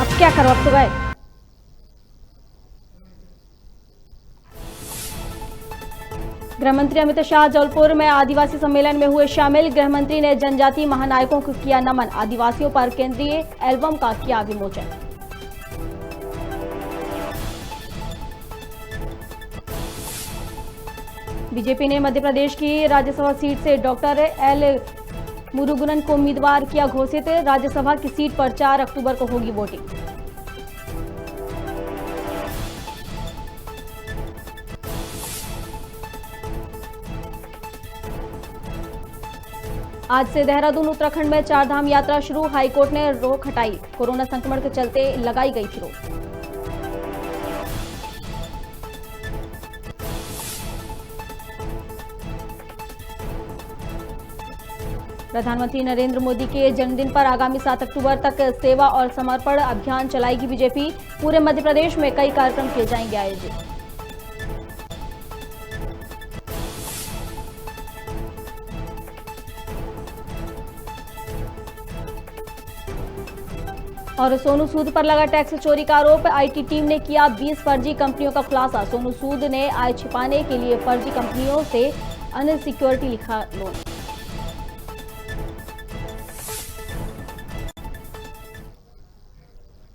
अब क्या कर वक्त गए। गृहमंत्री अमित शाह जबलपुर में आदिवासी सम्मेलन में हुए शामिल। गृहमंत्री ने जनजातीय महानायकों को किया नमन। आदिवासियों पर केंद्रीय एल्बम का किया विमोचन। बीजेपी ने मध्य प्रदेश की राज्यसभा सीट से डॉक्टर एल मुरुगन को उम्मीदवार किया घोषित। राज्यसभा की सीट पर 4 अक्टूबर को होगी वोटिंग। आज से देहरादून उत्तराखंड में 4 धाम यात्रा शुरू। हाईकोर्ट ने रोक हटाई। कोरोना संक्रमण के चलते लगाई गई थी रोक। प्रधानमंत्री नरेंद्र मोदी के जन्मदिन पर आगामी 7 अक्टूबर तक सेवा और समर्पण अभियान चलाएगी बीजेपी। पूरे मध्य प्रदेश में कई कार्यक्रम किए जाएंगे आयोजित। और सोनू सूद पर लगा टैक्स चोरी का आरोप। आईटी टीम ने किया 20 फर्जी कंपनियों का खुलासा। सोनू सूद ने आय छिपाने के लिए फर्जी कंपनियों से अनसिक्योरिटी लिखा लोन।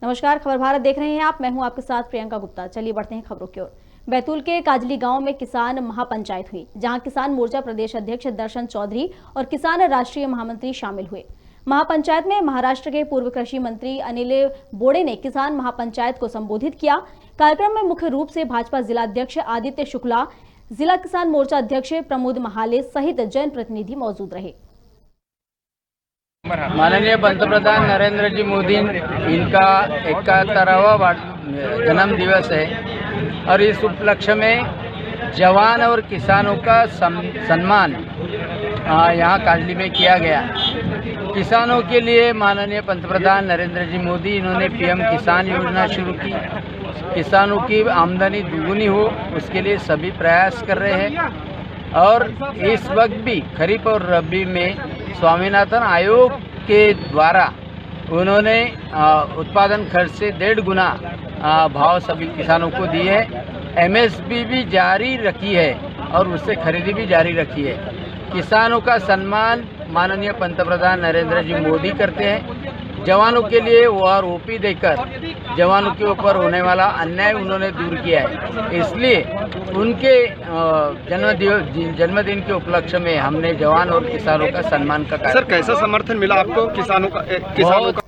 नमस्कार, खबर भारत देख रहे हैं आप। मैं हूं आपके साथ प्रियंका गुप्ता। चलिए बढ़ते हैं खबरों की ओर। बैतूल के काजली गांव में किसान महापंचायत हुई, जहां किसान मोर्चा प्रदेश अध्यक्ष दर्शन चौधरी और किसान राष्ट्रीय महामंत्री शामिल हुए। महापंचायत में महाराष्ट्र के पूर्व कृषि मंत्री अनिल बोड़े ने किसान महापंचायत को संबोधित किया। कार्यक्रम में मुख्य रूप से भाजपा जिलाध्यक्ष आदित्य शुक्ला, जिला किसान मोर्चा अध्यक्ष प्रमोद महाले सहित जनप्रतिनिधि मौजूद रहे। माननीय पंतप्रधान नरेंद्र जी मोदी इनका 71वां जन्म दिवस है और इस उपलक्ष्य में जवान और किसानों का सम्मान यहाँ काजली में किया गया। किसानों के लिए माननीय पंतप्रधान नरेंद्र जी मोदी इन्होंने पीएम किसान योजना शुरू की। किसानों की आमदनी दुगुनी हो उसके लिए सभी प्रयास कर रहे हैं और इस वक्त भी खरीफ और रबी में स्वामीनाथन आयोग के द्वारा उन्होंने उत्पादन खर्च से 1.5 गुना भाव सभी किसानों को दिए है। एमएसपी भी जारी रखी है और उससे खरीदी भी जारी रखी है। किसानों का सम्मान माननीय पंतप्रधान नरेंद्र जी मोदी करते हैं। जवानों के लिए ओपी देकर जवानों के ऊपर होने वाला अन्याय उन्होंने दूर किया है। इसलिए उनके जन्मदिन के उपलक्ष्य में हमने जवान और किसानों का सम्मान का सर, कैसा समर्थन मिला आपको किसानों का?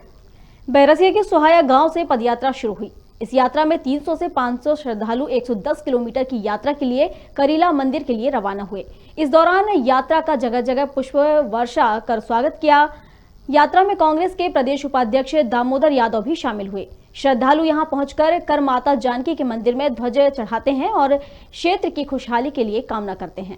बैरसिया के सोहाया गांव से पदयात्रा शुरू हुई। इस यात्रा में 300 से 500 श्रद्धालु 110 किलोमीटर की यात्रा के लिए करीला मंदिर के लिए रवाना हुए। इस दौरान यात्रा का जगह जगह पुष्प वर्षा कर स्वागत किया। यात्रा में कांग्रेस के प्रदेश उपाध्यक्ष दामोदर यादव भी शामिल हुए। श्रद्धालु यहां पहुंचकर कर माता जानकी के मंदिर में ध्वज चढ़ाते हैं और क्षेत्र की खुशहाली के लिए कामना करते हैं।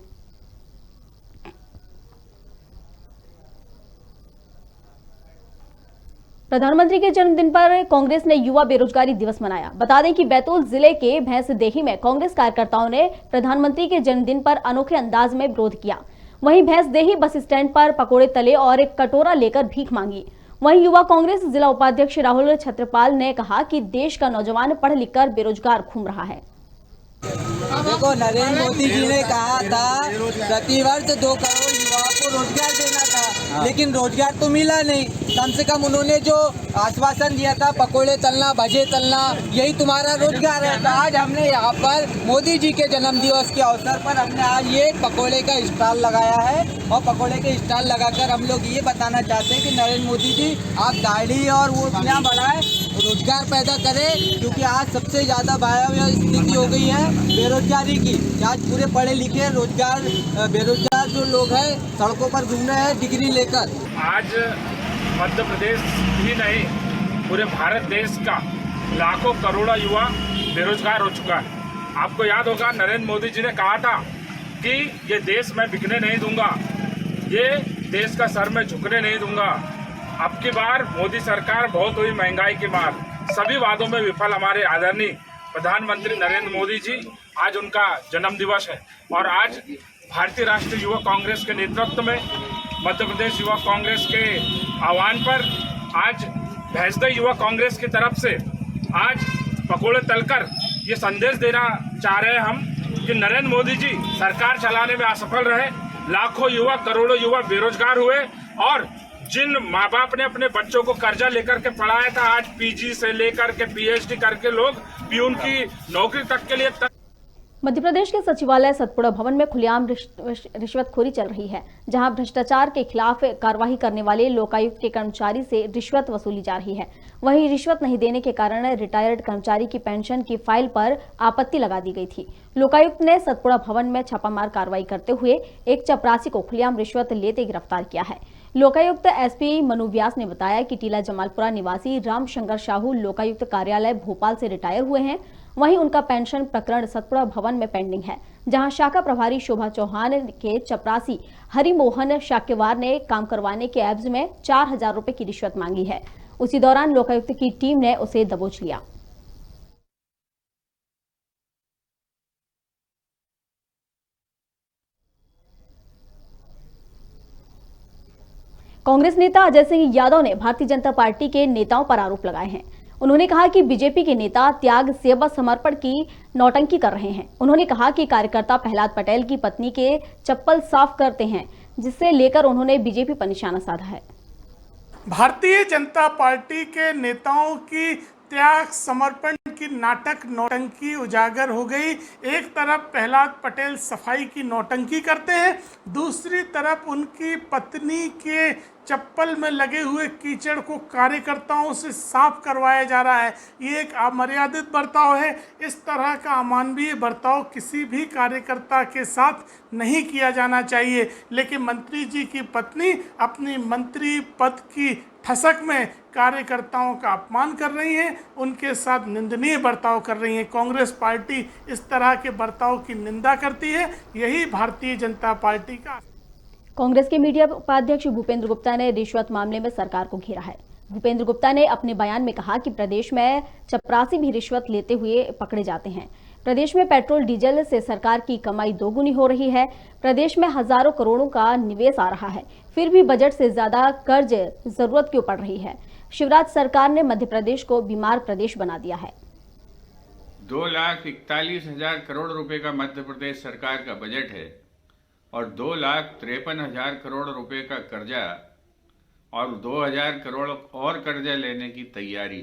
प्रधानमंत्री के जन्मदिन पर कांग्रेस ने युवा बेरोजगारी दिवस मनाया। बता दें कि बैतूल जिले के भैंसदेही में कांग्रेस कार्यकर्ताओं ने प्रधानमंत्री के जन्मदिन पर अनोखे अंदाज में विरोध किया। वहीं भैंसदेही बस स्टैंड पर पकोड़े तले और एक कटोरा लेकर भीख मांगी। वहीं युवा कांग्रेस जिला उपाध्यक्ष राहुल छत्रपाल ने कहा कि देश का नौजवान पढ़ लिखकर बेरोजगार घूम रहा है। देखो, नरेंद्र मोदी जी ने कहा था प्रतिवर्ष 2 करोड़ युवाओं को रोजगार देना था, लेकिन रोजगार तो मिला नहीं। कम से कम उन्होंने जो आश्वासन दिया था पकोड़े तलना, भजे तलना, यही तुम्हारा रोजगार है। तो आज हमने यहाँ पर मोदी जी के जन्म दिवस के अवसर पर हमने आज ये पकोड़े का स्टॉल लगाया है और पकोड़े के स्टॉल लगाकर हम लोग ये बताना चाहते हैं कि नरेंद्र मोदी जी आप दाढ़ी और वो इतना बढ़ाएं, रोजगार पैदा करें, क्योंकि आज सबसे ज़्यादा भयावह स्थिति हो गई है बेरोजगारी की। आज पूरे पढ़े लिखे बेरोजगार जो लोग हैं सड़कों पर घूम रहे हैं डिग्री लेकर। आज मध्य प्रदेश ही नहीं पूरे भारत देश का लाखों करोड़ों युवा बेरोजगार हो चुका है। आपको याद होगा नरेंद्र मोदी जी ने कहा था कि ये देश मैं बिकने नहीं दूंगा, ये देश का सर मैं झुकने नहीं दूंगा। अब की बार मोदी सरकार बहुत हुई महंगाई की मार, सभी वादों में विफल हमारे आदरणीय प्रधानमंत्री नरेंद्र मोदी जी। आज उनका जन्म दिवस है और आज भारतीय राष्ट्रीय युवा कांग्रेस के नेतृत्व में मध्य प्रदेश युवा कांग्रेस के आह्वान पर आज भैंसदेई युवा कांग्रेस की तरफ से आज पकोड़े तलकर ये संदेश देना चाह रहे हैं हम कि नरेंद्र मोदी जी सरकार चलाने में असफल रहे, लाखों युवा करोड़ों युवा बेरोजगार हुए और जिन माँ बाप ने अपने बच्चों को कर्जा लेकर के पढ़ाया था, आज पीजी से लेकर के पीएचडी करके लोग पियून की नौकरी तक के लिए मध्य प्रदेश के सचिवालय सतपुड़ा भवन में खुलेआम रिश्वतखोरी चल रही है, जहां भ्रष्टाचार के खिलाफ कार्रवाई करने वाले लोकायुक्त के कर्मचारी से रिश्वत वसूली जा रही है। वहीं रिश्वत नहीं देने के कारण रिटायर्ड कर्मचारी की पेंशन की फाइल पर आपत्ति लगा दी गई थी। लोकायुक्त ने सतपुड़ा भवन में छापामार कार्रवाई करते हुए एक चपरासी को खुलेआम रिश्वत लेते गिरफ्तार किया है। लोकायुक्त एसपी मनु व्यास ने बताया कि टीला जमालपुरा निवासी रामशंकर साहू लोकायुक्त कार्यालय भोपाल से रिटायर हुए हैं। वहीं उनका पेंशन प्रकरण सतपुड़ा भवन में पेंडिंग है, जहां शाखा प्रभारी शोभा चौहान के चपरासी हरिमोहन शाक्यवार ने काम करवाने के एवज में 4,000 रुपए की रिश्वत मांगी है। उसी दौरान लोकायुक्त की टीम ने उसे दबोच लिया। कांग्रेस नेता अजय सिंह यादव ने भारतीय जनता पार्टी के नेताओं पर आरोप लगाए हैं। उन्होंने कहा कि बीजेपी के नेता त्याग, सेवा, समर्पण की नौटंकी कर रहे हैं। उन्होंने कहा कि कार्यकर्ता प्रहलाद पटेल की पत्नी के चप्पल साफ करते हैं, जिससे लेकर उन्होंने बीजेपी पर निशाना साधा है। भारतीय जनता पार्टी के नेताओं की त्याग, समर्पण की नाटक नौटंकी उजागर हो गई। एक तरफ प्रहलाद पटेल सफाई की नौटंकी करते हैं, दूसरी तरफ उनकी पत्नी के चप्पल में लगे हुए कीचड़ को कार्यकर्ताओं से साफ करवाया जा रहा है। ये एक अमर्यादित बर्ताव है। इस तरह का अमानवीय बर्ताव किसी भी कार्यकर्ता के साथ नहीं किया जाना चाहिए। लेकिन मंत्री जी की पत्नी अपनी मंत्री पद की ठसक में कार्यकर्ताओं का अपमान कर रही हैं, उनके साथ निंदनीय बर्ताव कर रही हैं। कांग्रेस पार्टी इस तरह के बर्ताव की निंदा करती है। यही भारतीय जनता पार्टी का। कांग्रेस के मीडिया उपाध्यक्ष भूपेंद्र गुप्ता ने रिश्वत मामले में सरकार को घेरा है। भूपेंद्र गुप्ता ने अपने बयान में कहा कि प्रदेश में चपरासी भी रिश्वत लेते हुए पकड़े जाते हैं। प्रदेश में पेट्रोल डीजल से सरकार की कमाई दोगुनी हो रही है। प्रदेश में हजारों करोड़ों का निवेश आ रहा है, फिर भी बजट से ज्यादा कर्ज जरूरत क्यों पड़ रही है। शिवराज सरकार ने मध्य प्रदेश को बीमार प्रदेश बना दिया है। 2,41,000 करोड़ रुपए का मध्य प्रदेश सरकार का बजट है और 2,53,000 करोड़ रुपए का कर्जा और 2,000 करोड़ और कर्जा लेने की तैयारी।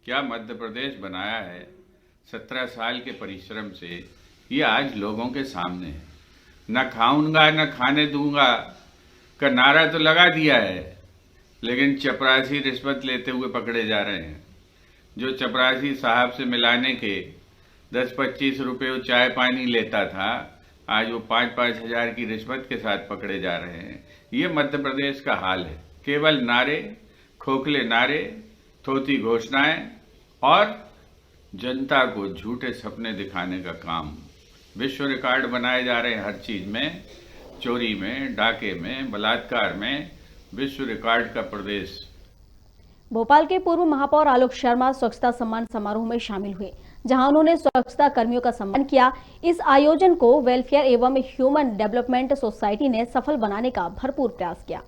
क्या मध्य प्रदेश बनाया है 17 साल के परिश्रम से, ये आज लोगों के सामने है। न खाऊंगा न खाने दूंगा का नारा तो लगा दिया है, लेकिन चपरासी रिश्वत लेते हुए पकड़े जा रहे हैं। जो चपरासी साहब से मिलाने के 10-25 रुपये चाय पानी लेता था, आज वो 5-5 हजार की रिश्वत के साथ पकड़े जा रहे हैं। ये मध्य प्रदेश का हाल है। केवल नारे, खोखले नारे, थोथी घोषणाएं और जनता को झूठे सपने दिखाने का काम। विश्व रिकॉर्ड बनाए जा रहे हैं हर चीज में, चोरी में, डाके में, बलात्कार में, विश्व रिकॉर्ड का प्रदेश। भोपाल के पूर्व महापौर आलोक शर्मा स्वच्छता सम्मान समारोह में शामिल हुए, जहां उन्होंने स्वच्छता कर्मियों का सम्मान किया। इस आयोजन को वेलफेयर एवं ह्यूमन डेवलपमेंट सोसाइटी ने सफल बनाने का भरपूर प्रयास किया।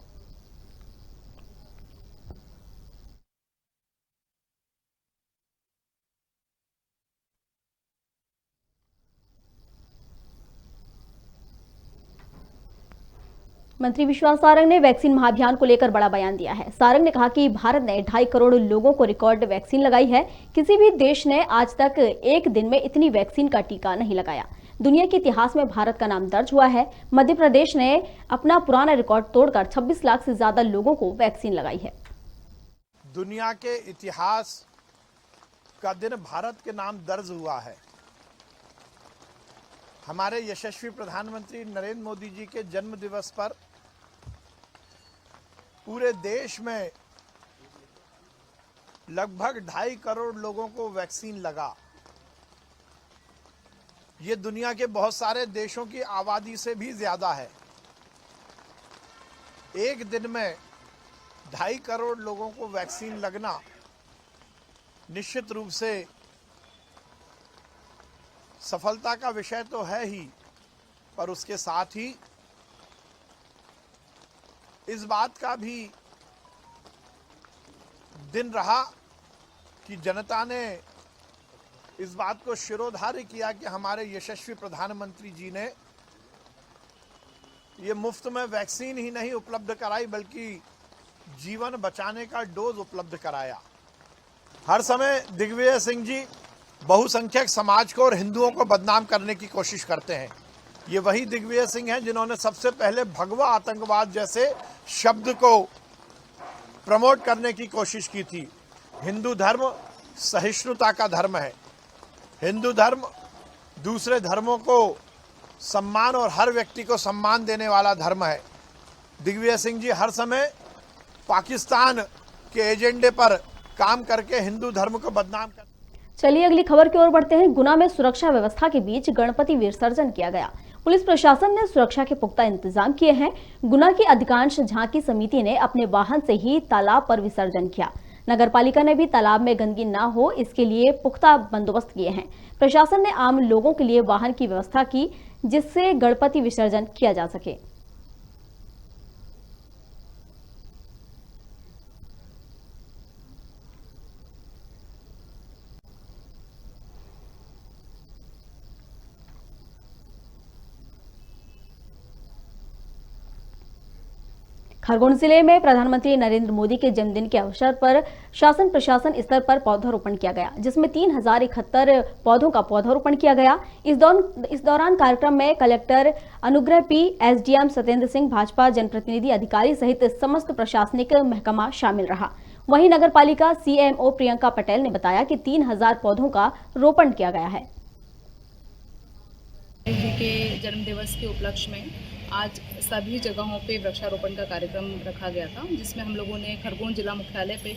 मंत्री विश्वास सारंग ने वैक्सीन महाअभियान को लेकर बड़ा बयान दिया है। सारंग ने कहा कि भारत ने 2.5 करोड़ लोगों को रिकॉर्ड वैक्सीन लगाई है। किसी भी देश ने आज तक एक दिन में इतनी वैक्सीन का टीका नहीं लगाया। दुनिया के इतिहास में भारत का नाम दर्ज हुआ है। मध्य प्रदेश ने अपना पुराना रिकॉर्ड तोड़कर 26 लाख से ज्यादा लोगों को वैक्सीन लगाई है। दुनिया के इतिहास का दिन भारत के नाम दर्ज हुआ है। हमारे यशस्वी प्रधानमंत्री नरेंद्र मोदी जी के जन्म दिवस पर पूरे देश में लगभग 2.5 करोड़ लोगों को वैक्सीन लगा। ये दुनिया के बहुत सारे देशों की आबादी से भी ज्यादा है। एक दिन में 2.5 करोड़ लोगों को वैक्सीन लगना निश्चित रूप से सफलता का विषय तो है ही, पर उसके साथ ही इस बात का भी दिन रहा कि जनता ने इस बात को शिरोधार्य किया कि हमारे यशस्वी प्रधानमंत्री जी ने ये मुफ्त में वैक्सीन ही नहीं उपलब्ध कराई बल्कि जीवन बचाने का डोज उपलब्ध कराया। हर समय दिग्विजय सिंह जी बहुसंख्यक समाज को और हिंदुओं को बदनाम करने की कोशिश करते हैं। ये वही दिग्विजय सिंह हैं जिन्होंने सबसे पहले भगवा आतंकवाद जैसे शब्द को प्रमोट करने की कोशिश की थी। हिंदू धर्म सहिष्णुता का धर्म है। हिंदू धर्म दूसरे धर्मों को सम्मान और हर व्यक्ति को सम्मान देने वाला धर्म है। दिग्विजय सिंह जी हर समय पाकिस्तान के एजेंडे पर काम करके हिंदू धर्म को बदनाम कर। चलिए अगली खबर की ओर बढ़ते हैं। गुना में सुरक्षा व्यवस्था के बीच गणपति विसर्जन किया गया। पुलिस प्रशासन ने सुरक्षा के पुख्ता इंतजाम किए हैं। गुना की अधिकांश झांकी समिति ने अपने वाहन से ही तालाब पर विसर्जन किया। नगरपालिका ने भी तालाब में गंदगी न हो इसके लिए पुख्ता बंदोबस्त किए हैं। प्रशासन ने आम लोगों के लिए वाहन की व्यवस्था की जिससे गणपति विसर्जन किया जा सके। खरगोन जिले में प्रधानमंत्री नरेंद्र मोदी के जन्मदिन के अवसर पर शासन प्रशासन स्तर पर पौधारोपण किया गया, जिसमें 3071 पौधों का पौधारोपण किया गया। इस दौरान कार्यक्रम में कलेक्टर अनुग्रह पी, एसडीएम सत्येंद्र सिंह, भाजपा जनप्रतिनिधि अधिकारी सहित समस्त प्रशासनिक महकमा शामिल रहा। वहीं नगरपालिका सीएमओ प्रियंका पटेल ने बताया कि 3000 पौधों का रोपण किया गया है। के जन्म दिवस के उपलक्ष्य में आज सभी जगहों पे वृक्षारोपण का कार्यक्रम रखा गया था, जिसमें हम लोगों ने खरगोन जिला मुख्यालय पे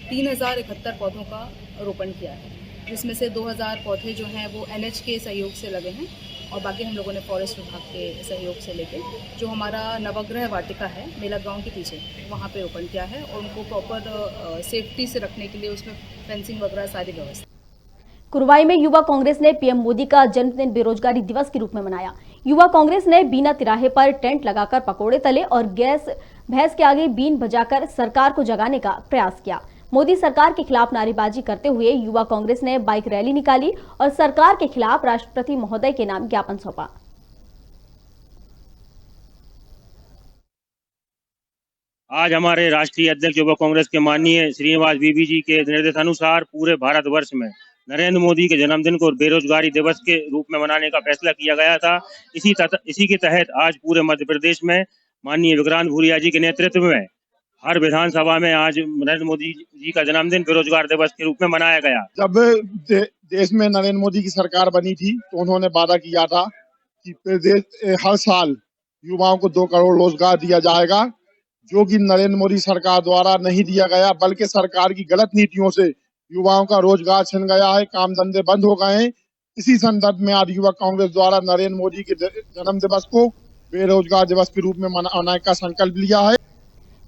3071 पौधों का रोपण किया है, जिसमें से 2000 पौधे जो हैं वो एनएच के सहयोग से लगे हैं और बाकी हम लोगों ने फॉरेस्ट विभाग के सहयोग से लेके जो हमारा नवग्रह वाटिका है मेला ग्राउंड के पीछे वहाँ पे रोपण किया है और उनको प्रॉपर सेफ्टी से रखने के लिए उसमें फेंसिंग वगैरह सारी व्यवस्था। कुरवाई में युवा कांग्रेस ने पीएम मोदी का जन्मदिन बेरोजगारी दिवस के रूप में मनाया। युवा कांग्रेस ने बीना तिराहे पर टेंट लगाकर पकोड़े तले और भैंस के आगे बीन बजाकर सरकार को जगाने का प्रयास किया। मोदी सरकार के खिलाफ नारेबाजी करते हुए युवा कांग्रेस ने बाइक रैली निकाली और सरकार के खिलाफ राष्ट्रपति महोदय के नाम ज्ञापन सौंपा। आज हमारे राष्ट्रीय अध्यक्ष युवा कांग्रेस के माननीय श्रीनिवास बीबी जी के निर्देशानुसार पूरे भारतवर्ष में नरेंद्र मोदी के जन्मदिन को बेरोजगारी दिवस के रूप में मनाने का फैसला किया गया था। इसी के तहत आज पूरे मध्य प्रदेश में माननीय विक्रांत भूरिया जी के नेतृत्व में हर विधानसभा में आज नरेंद्र मोदी जी का जन्मदिन बेरोजगार दिवस के रूप में मनाया गया। जब देश में नरेंद्र मोदी की सरकार बनी थी तो उन्होंने वादा किया था कि प्रदेश हर साल युवाओं को 2 करोड़ रोजगार दिया जाएगा, जो कि नरेंद्र मोदी सरकार द्वारा नहीं दिया गया, बल्कि सरकार की गलत नीतियों से युवाओं का रोजगार छिन गया है, काम धंधे बंद हो गए हैं। इसी संदर्भ में आज युवा कांग्रेस द्वारा नरेंद्र मोदी के जन्म दिवस को बेरोजगार दिवस के रूप में मनाने का संकल्प लिया है।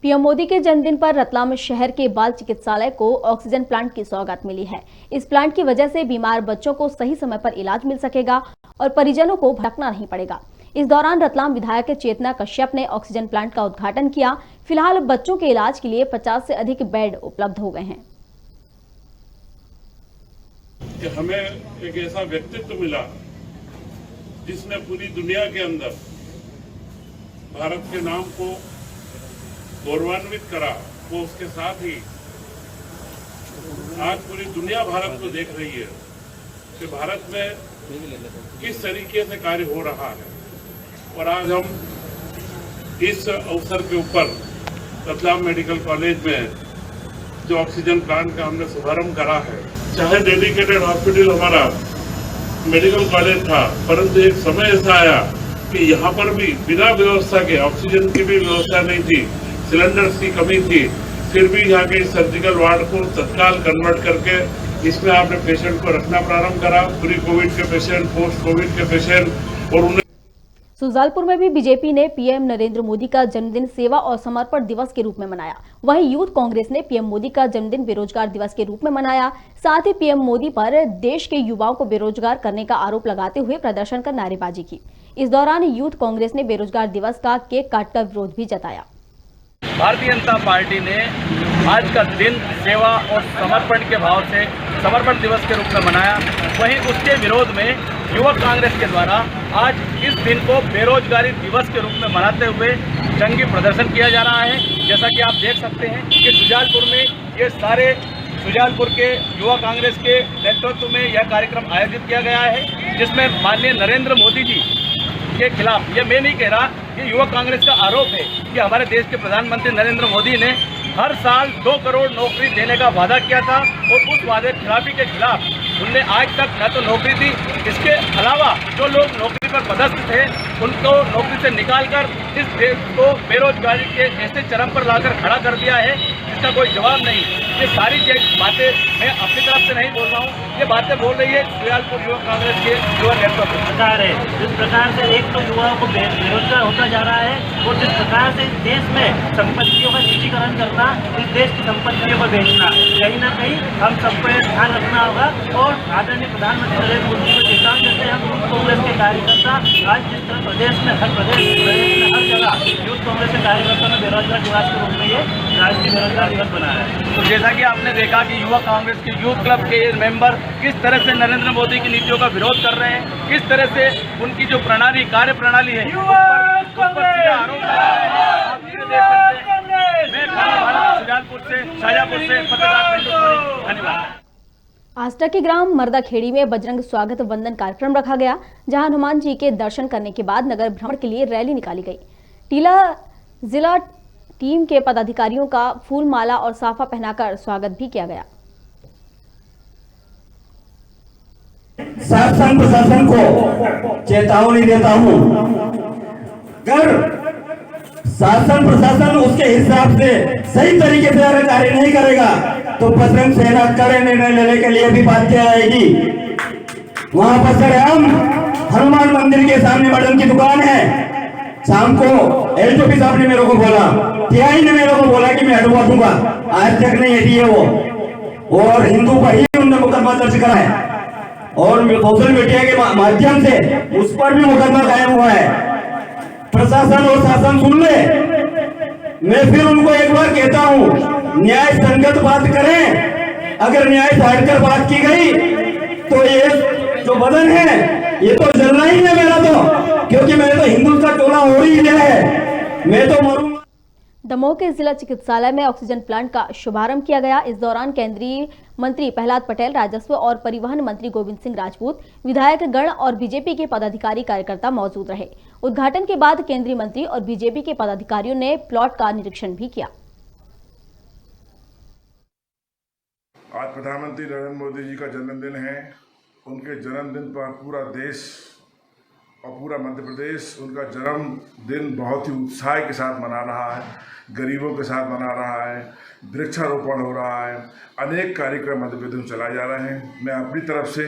पीएम मोदी के जन्मदिन पर रतलाम शहर के बाल चिकित्सालय को ऑक्सीजन प्लांट की सौगात मिली है। इस प्लांट की वजह से बीमार बच्चों को सही समय पर इलाज मिल सकेगा और परिजनों को भटकना नहीं पड़ेगा। इस दौरान रतलाम विधायक चेतना कश्यप ने ऑक्सीजन प्लांट का उद्घाटन किया। फिलहाल बच्चों के इलाज के लिए 50 से अधिक बेड उपलब्ध हो गए हैं। कि हमें एक ऐसा व्यक्तित्व मिला जिसने पूरी दुनिया के अंदर भारत के नाम को गौरवान्वित करा। वो उसके साथ ही आज पूरी दुनिया भारत को देख रही है कि भारत में किस तरीके से कार्य हो रहा है। और आज हम इस अवसर के ऊपर रतलाम मेडिकल कॉलेज में जो ऑक्सीजन प्लांट का हमने शुभारंभ करा है, चाहे डेडिकेटेड हॉस्पिटल हमारा मेडिकल कॉलेज था, परंतु एक समय ऐसा आया कि यहाँ पर भी बिना व्यवस्था के ऑक्सीजन की भी व्यवस्था नहीं थी, सिलेंडर्स की कमी थी, फिर भी यहाँ के सर्जिकल वार्ड को तत्काल कन्वर्ट करके इसमें आपने पेशेंट को रखना प्रारंभ करा, प्री कोविड के पेशेंट, पोस्ट कोविड के पेशेंट। और उन्हें सुजालपुर में भी बीजेपी ने पीएम नरेंद्र मोदी का जन्मदिन सेवा और समर्पण दिवस के रूप में मनाया। वहीं यूथ कांग्रेस ने पीएम मोदी का जन्मदिन बेरोजगार दिवस के रूप में मनाया। साथ ही पीएम मोदी पर देश के युवाओं को बेरोजगार करने का आरोप लगाते हुए प्रदर्शन कर नारेबाजी की। इस दौरान यूथ कांग्रेस ने बेरोजगार दिवस का केक काटकर विरोध भी जताया। भारतीय जनता पार्टी ने आज का दिन सेवा और समर्पण के भाव से समर्पण दिवस के रूप में मनाया, वहीं उसके विरोध में युवक कांग्रेस के द्वारा आज इस दिन को बेरोजगारी दिवस के रूप में मनाते हुए जंगी प्रदर्शन किया जा रहा है। जैसा कि आप देख सकते हैं कि सुजालपुर में ये सारे सुजालपुर के युवा कांग्रेस के नेतृत्व में यह कार्यक्रम आयोजित किया गया है, जिसमें माननीय नरेंद्र मोदी जी के खिलाफ, ये मैं नहीं कह रहा, ये युवा कांग्रेस का आरोप है कि हमारे देश के प्रधानमंत्री नरेंद्र मोदी ने हर साल 2 करोड़ नौकरी देने का वादा किया था और उस वादे खिलाफी के खिलाफ उनने आज तक न तो नौकरी दी, इसके अलावा जो लोग नौकरी पर पदस्थ थे उनको नौकरी से निकालकर इस देश को बेरोजगारी के ऐसे चरम पर लाकर खड़ा कर दिया है जिसका कोई जवाब नहीं। ये सारी बातें मैं अपनी तरफ से नहीं बोल रहा हूँ, ये बातें बोल रही है सुजालपुर युवा कांग्रेस के युवा नेतृत्व सरकार है। जिस प्रकार से एक तो युवाओं को बेरोजगार होता जा रहा है और जिस प्रकार से इस देश में संपत्तियों का निजीकरण करना, इस देश की संपत्तियों को बेचना, कहीं ना कहीं हम सबको ध्यान रखना होगा। और आदरणीय प्रधानमंत्री नरेंद्र मोदी को चेतावनी देते हैं हम यूथ कांग्रेस के कार्यकर्ता, आज जिस तरह प्रदेश में हर जगह यूथ कांग्रेस के कार्यकर्ता ने बेरोजगार दिवस के रूप में ये राष्ट्रीय बेरोजगार दिवस बनाया है। तो जैसा कि आपने देखा कि युवा कांग्रेस के यूथ क्लब के मेंबर किस तरह से नरेंद्र मोदी की नीतियों का विरोध कर रहे हैं, किस तरह से उनकी जो प्रणाली कार्य प्रणाली है उस पर सीधा आरोप लगा रहे हैं। आप ये देख सकते हैं। मैं भारत सुजालपुर से शाजापुर से पत्रकार धन्यवाद। आष्टा के ग्राम मर्दाखेड़ी में बजरंग स्वागत वंदन कार्यक्रम रखा गया, जहां हनुमान जी के दर्शन करने के बाद नगर भ्रमण के लिए रैली निकाली गई। टीला जिला टीम के पदाधिकारियों का फूल माला और साफा पहनाकर स्वागत भी किया गया। शासन प्रशासन को चेतावनी देता हूँ, अगर शासन प्रशासन उसके हिसाब से सही तरीके से अगर कार्य नहीं करेगा तो बजरंग सेना कड़े निर्णय लेने के लिए भी बाध्य आएगी। वहां पर सरेआम हनुमान मंदिर के सामने मटन की दुकान है। शाम को एलटीपी साहब ने मेरे को बोला, टीआई ने मेरे को बोला कि मैं हटवा दूंगा, आज तक नहीं हटी है वो, और हिंदू पर ही उन्होंने मुकदमा दर्ज करा है और सोशल मीडिया के माध्यम से उस पर भी मुकदमा कायम हुआ है। प्रशासन और शासन सुन ले, मैं फिर उनको एक बार कहता हूँ, न्याय संगत बात करें। अगर न्याय से हटकर बात की गई तो ये जो बदन है ये तो जलना ही है मेरा, तो क्योंकि मेरे तो हिंदू का टोला हो ही गया है, मैं तो मरूंगा। दमोह के जिला चिकित्सालय में ऑक्सीजन प्लांट का शुभारंभ किया गया। इस दौरान केंद्रीय मंत्री प्रहलाद पटेल, राजस्व और परिवहन मंत्री गोविंद सिंह राजपूत, विधायक गण और बीजेपी के पदाधिकारी कार्यकर्ता मौजूद रहे। उद्घाटन के बाद केंद्रीय मंत्री और बीजेपी के पदाधिकारियों ने प्लॉट का निरीक्षण भी किया। आज प्रधानमंत्री नरेंद्र मोदी जी का जन्मदिन है। उनके जन्मदिन पर पूरा देश और पूरा मध्य प्रदेश उनका जन्मदिन बहुत ही उत्साह के साथ मना रहा है, गरीबों के साथ मना रहा है, वृक्षारोपण हो रहा है, अनेक कार्यक्रम मध्य प्रदेश में चलाए जा रहे हैं। मैं अपनी तरफ से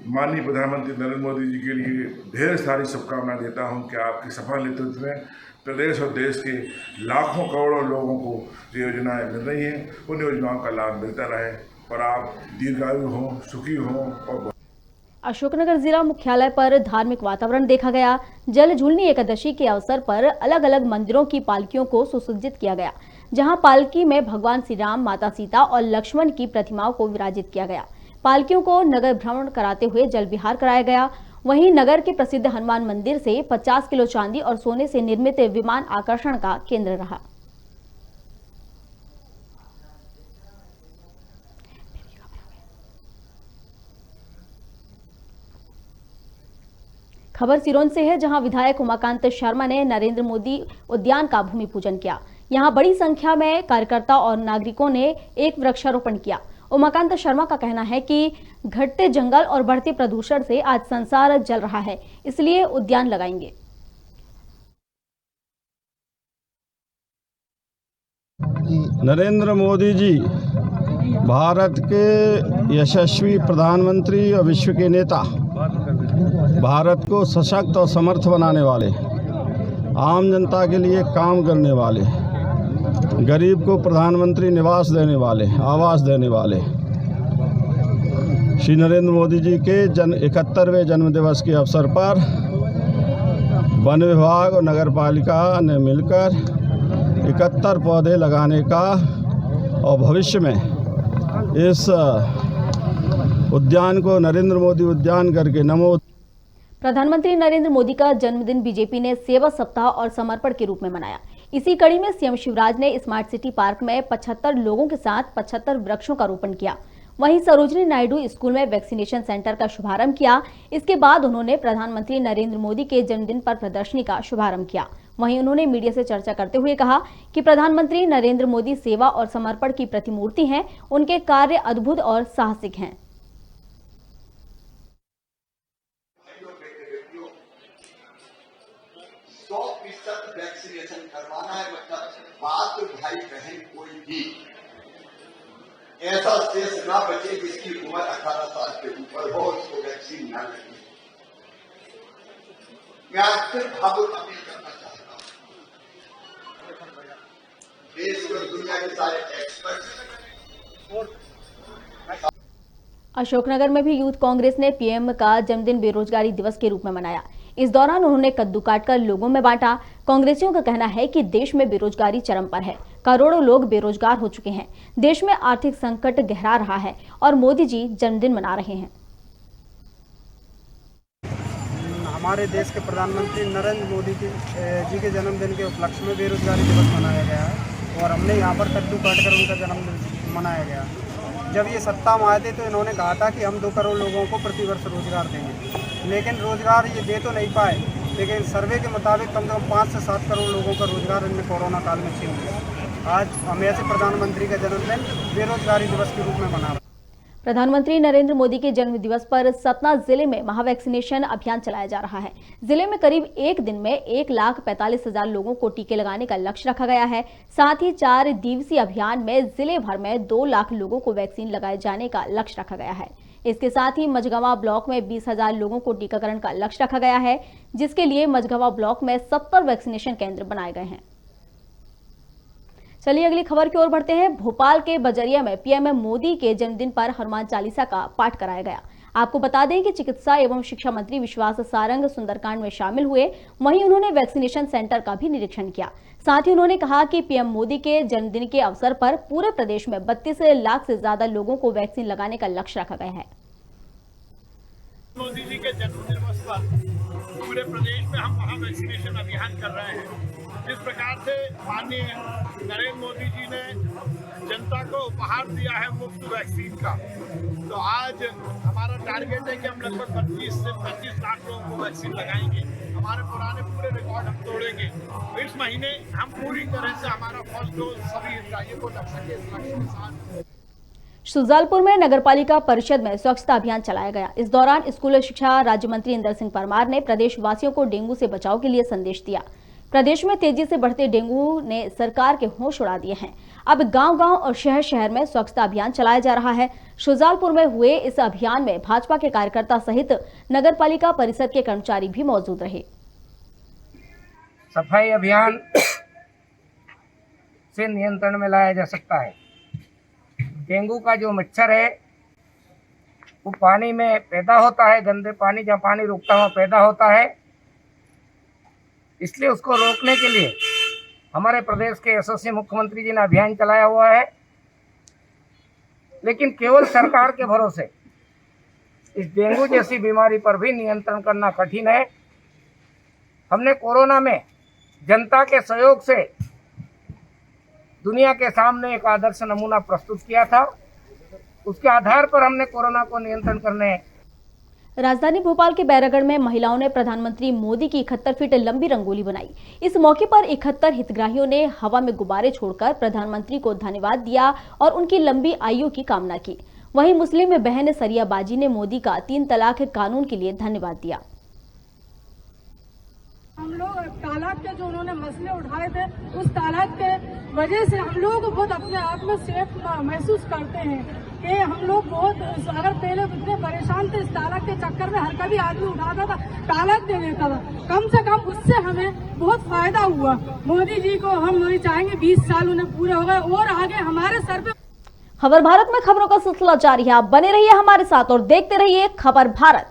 माननीय प्रधानमंत्री नरेंद्र मोदी जी के लिए ढेर सारी शुभकामनाएं देता हूं कि आपके सफल नेतृत्व में प्रदेश और देश के लाखों करोड़ों लोगों को जो योजनाएं मिल रही हैं उन योजनाओं का लाभ मिलता रहे और आप दीर्घायु हों, सुखी हों। और अशोकनगर जिला मुख्यालय पर धार्मिक वातावरण देखा गया। जल झूलनी एकादशी के अवसर पर अलग अलग मंदिरों की पालकियों को सुसज्जित किया गया, जहां पालकी में भगवान श्री राम, माता सीता और लक्ष्मण की प्रतिमाओं को विराजित किया गया। पालकियों को नगर भ्रमण कराते हुए जल विहार कराया गया। वहीं नगर के प्रसिद्ध हनुमान मंदिर से 50 किलो चांदी और सोने से निर्मित विमान आकर्षण का केंद्र रहा। खबर सिरोंज से है, जहां विधायक उमाकांत शर्मा ने नरेंद्र मोदी उद्यान का भूमि पूजन किया। यहां बड़ी संख्या में कार्यकर्ता और नागरिकों ने एक वृक्षारोपण किया। उमाकांत शर्मा का कहना है कि घटते जंगल और बढ़ते प्रदूषण से आज संसार जल रहा है, इसलिए उद्यान लगाएंगे। नरेंद्र मोदी जी भारत के यशस्वी प्रधानमंत्री और विश्व के नेता, भारत को सशक्त और समर्थ बनाने वाले, आम जनता के लिए काम करने वाले, गरीब को प्रधानमंत्री निवास देने वाले, आवास देने वाले श्री नरेंद्र मोदी जी के 71वें जन्मदिवस के अवसर पर वन विभाग और नगर पालिका ने मिलकर 71 पौधे लगाने का और भविष्य में इस उद्यान को नरेंद्र मोदी उद्यान करके नमो। प्रधानमंत्री नरेंद्र मोदी का जन्मदिन बीजेपी ने सेवा सप्ताह और समर्पण के रूप में मनाया। इसी कड़ी में सीएम शिवराज ने स्मार्ट सिटी पार्क में 75 लोगों के साथ 75 वृक्षों का रोपण किया। वहीं सरोजनी नायडू स्कूल में वैक्सीनेशन सेंटर का शुभारंभ किया। इसके बाद उन्होंने प्रधानमंत्री नरेंद्र मोदी के जन्मदिन पर प्रदर्शनी का शुभारंभ किया। वहीं उन्होंने मीडिया से चर्चा करते हुए कहा कि प्रधानमंत्री नरेंद्र मोदी सेवा और समर्पण की प्रतिमूर्ति हैं। उनके कार्य अद्भुत और साहसिक हैं। 100% वैक्सीनेशन करवाना है। मतलब बात भाई बहन कोई भी ऐसा शेष ना बचे जिसकी उम्र 18 साल के ऊपर हो, उसको वैक्सीन ना लगे। मैं आज फिर भावुक अपील करना चाहता हूं, देश और दुनिया के सारे एक्सपर्ट। अशोकनगर में भी यूथ कांग्रेस ने पीएम का जन्मदिन बेरोजगारी दिवस के रूप में मनाया। इस दौरान उन्होंने कद्दू काटकर लोगों में बांटा। कांग्रेसियों का कहना है कि देश में बेरोजगारी चरम पर है। करोड़ों लोग बेरोजगार हो चुके हैं। देश में आर्थिक संकट गहरा रहा है और मोदी जी जन्मदिन मना रहे हैं। हमारे देश के प्रधानमंत्री नरेंद्र मोदी जी के जन्मदिन के उपलक्ष्य में बेरोजगारी दिवस मनाया गया है और हमने यहाँ पर कद्दू काटकर उनका जन्मदिन मनाया गया। जब ये सत्ता में आए थे तो इन्होंने कहा था कि हम 2 करोड़ लोगों को प्रतिवर्ष रोजगार देंगे, लेकिन रोजगार ये दे तो नहीं पाए। लेकिन सर्वे के मुताबिक कम से कम 5 से 7 करोड़ लोगों का रोजगार इनमें कोरोना काल में छीन लिया। आज हम ऐसे प्रधानमंत्री का जन्मदिन बेरोजगारी दिवस के रूप में मना रहे हैं। प्रधानमंत्री नरेंद्र मोदी के जन्म दिवस पर सतना जिले में महावैक्सीनेशन अभियान चलाया जा रहा है। जिले में करीब एक दिन में 1,45,000 लोगों को टीके लगाने का लक्ष्य रखा गया है। साथ ही 4 दिवसीय अभियान में जिले भर में 2 लाख लोगों को वैक्सीन लगाए जाने का लक्ष्य रखा गया है। इसके साथ ही मझगांवा ब्लॉक में 20,000 लोगों को टीकाकरण का लक्ष्य रखा गया है, जिसके लिए मझगांवा ब्लॉक में 70 वैक्सीनेशन केंद्र बनाए गए हैं। चलिए अगली खबर की ओर बढ़ते हैं। भोपाल के बजरिया में पीएम मोदी के जन्मदिन पर हनुमान चालीसा का पाठ कराया गया। आपको बता दें कि चिकित्सा एवं शिक्षा मंत्री विश्वास सारंग सुंदरकांड में शामिल हुए। वहीं उन्होंने वैक्सीनेशन सेंटर का भी निरीक्षण किया। साथ ही उन्होंने कहा कि पीएम मोदी के जन्मदिन के अवसर पर पूरे प्रदेश में 32 लाख से ज्यादा लोगों को वैक्सीन लगाने का लक्ष्य रखा गया है। मोदी जी के जन्मदिन पर पूरे प्रदेश में हम वहाँ वैक्सीनेशन अभियान कर रहे हैं। जिस प्रकार से माननीय नरेंद्र मोदी जी ने जनता को उपहार दिया है मुफ्त वैक्सीन का, तो आज हमारा टारगेट है कि हम लगभग 25 से 25 लाख लोगों को वैक्सीन लगाएंगे। हमारे पुराने पूरे रिकॉर्ड हम तोड़ेंगे। इस महीने हम पूरी तरह से हमारा फर्स्ट डोज सभी हितग्राहियों को लग सके इस लक्ष्य के साथ। शुजालपुर में नगरपालिका परिषद में स्वच्छता अभियान चलाया गया। इस दौरान स्कूल शिक्षा राज्य मंत्री इंदर सिंह परमार ने प्रदेश वासियों को डेंगू से बचाव के लिए संदेश दिया। प्रदेश में तेजी से बढ़ते डेंगू ने सरकार के होश उड़ा दिए हैं। अब गांव-गांव और शहर-शहर में स्वच्छता अभियान चलाया जा रहा है। शुजालपुर में हुए इस अभियान में भाजपा के कार्यकर्ता सहित नगरपालिका परिषद के कर्मचारी भी मौजूद रहे। सफाई अभियान से नियंत्रण में लाया जा सकता है। डेंगू का जो मच्छर है वो पानी में पैदा होता है, गंदे पानी जहाँ पानी रुकता हुआ पैदा होता है। इसलिए उसको रोकने के लिए हमारे प्रदेश के यशस्वी मुख्यमंत्री जी ने अभियान चलाया हुआ है। लेकिन केवल सरकार के भरोसे इस डेंगू जैसी बीमारी पर भी नियंत्रण करना कठिन है। हमने कोरोना में जनता के सहयोग से दुनिया के सामने एक आदर्श नमूना प्रस्तुत किया था। उसके आधार पर हमने कोरोना को नियंत्रण करने। राजधानी भोपाल के बैरागढ़ में महिलाओं ने प्रधानमंत्री मोदी की 71 फीट लंबी रंगोली बनाई। इस मौके पर 71 हितग्राहियों ने हवा में गुब्बारे छोड़कर प्रधानमंत्री को धन्यवाद दिया और उनकी लंबी आयु की कामना की। वहीं मुस्लिम बहन सरिया बाजी ने मोदी का 3 तलाक कानून के लिए धन्यवाद दिया। हम लोग तालाक के जो उन्होंने मसले उठाए थे, उस तालाक के वजह से हम लोग बहुत अपने आप में सेफ महसूस करते हैं कि हम लोग बहुत, अगर पहले इतने परेशान थे इस तालाक के चक्कर में, हर कभी आदमी उठाता था तालाक दे देता था, कम से कम उससे हमें बहुत फायदा हुआ। मोदी जी को हम वही चाहेंगे 20 साल उन्हें पूरे हो गए और आगे हमारे सर पे। खबर भारत में खबरों का सिलसिला जारी है। आप बने रहिए हमारे साथ और देखते रहिए खबर भारत।